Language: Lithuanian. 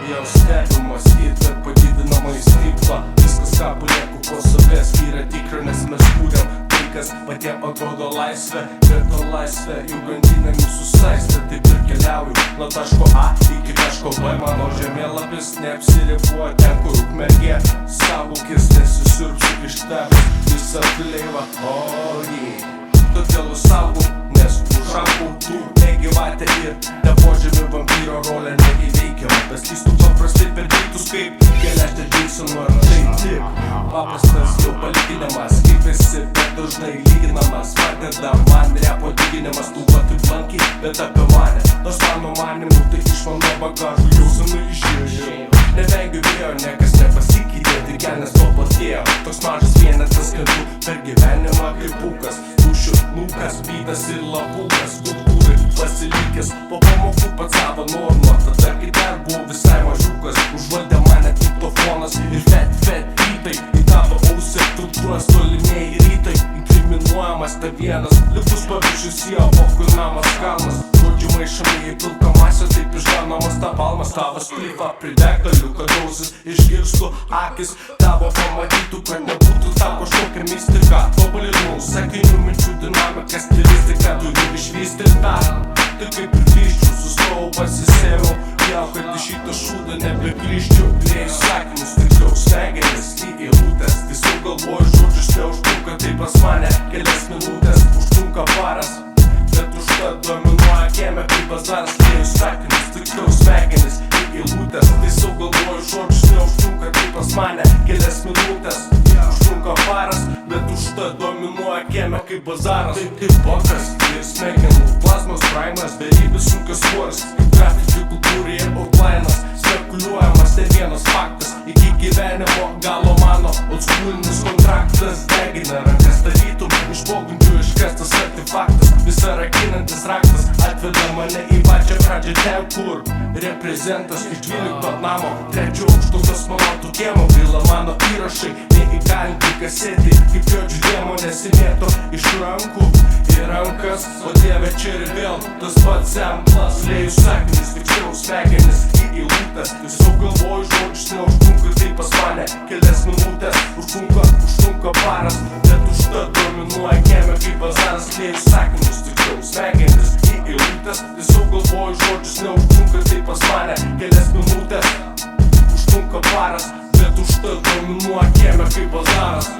Jau stebimas įtver padidinamą į stiklą. Viskas ką palieku po savęs yra tikra, nes mes kūrėm tai, kas patiem atrodo laisvė. Bet ta laisvė jų grandinė mūsų saistė. Taip ir keliauju nuo taško A iki taško B. Mano žemėlapis neapsiribuoja ten, kur Ukmergė. Saugokis, nesisiurbsiu iš tavęs visą fleivą. Todėl saugau, nes už rankų tų negyvatė ir depožemių vampyro rolė neįveikiama. Beslystu paprastai per greitus kaip keliaštė Jasono. Ar tai tik paprastas jau palyginimas, kaip esi per dažnai lyginamas. Padeda man repo lyginimas, tu va taip lankiai, bet apie mane. Nors mano manimu tai iš mano bagažų jau senai išėjo. Nevengiu vėjo, niekas nepasikeitė, tik kelnes paplatėjo. Toks mažas vienetas skendu per gyvenimą kaip pūkas. Nukas, bytas ir lapūkas, kultūrai pasilikęs. Po pamokų pats savo normą, tada kai dar buvau visai mažiukas. Užvaldė mane diktofonas ir fet rytai. Į tavo ausį filtruos tolimieji rytai. Inkriminuojamas ta vienas, lipus paviršius į apokų namas kalnas. Žodžių maišami į pilką masę, taip išgaunamas ta balmas. Tavo splifą pridegta liuka dausis, išgirstų akis tavo pamatytų, kad nebūtų tau kažkokia mistika. Tobulinau sakinių minčių dinamika, stilistika turiu išvystytą. Tai kaip ir grįžčiau, sustojau, pasisėmiau. Jau, kad iš šitą šūdą nebegrįžčiau. Lėjau sakinius, tiksliau smegenis į eilutes. Tiesiog galvoju žodžius, neužtrunka tai pas mane kelias minutės, užtrunka paras. Bet užtat dominuoja kieme kaip bazaras. Lėjau sakinius, tiksliau smegenis į eilutes. Tiesiog galvoju žodžius, neužtrunka tai pas mane kelias minutės, užtrunka paras. Bet užtat dominuoja kieme kaip bazaras. Tai kaip bokas ir smegenų plazmos primas, beribis sunkios svoris. Grafikų kultūrė ir outlainas, spekuliuojamas ne vienas faktas. Iki gyvenimo galo mano oldskoolinis kontraktas degina rankas, tarytum iš pogundžių iškastas artefaktas. Visa rakinantis raktas atveda mane į pačią pradžią ten, kur reprezentas iš 12 namo, 3 aukšto kosmonautų kiemo. Gaila mano įrašai neįgalinti kasetį, kaip jodžių dėmo nesimėto iš rankų į rankas. O dieve, čia ir vėl tas pats semplas. Lėjau sakinis, tiksliau smegenis į eilutes. Tiesiog galvoju žodžius, neužtrunka tai pas mane kelias minutės, užtrunka paras. Bet užtat dominuoja kieme kaip bazaras. Lėjau sakinis, tiksliau smegenis į eilutes. Tiesiog galvoju žodžius, neužtrunka tai pas mane kelias minutės, užtrunka paras. Bet užtat dominuoja kieme kaip bazaras.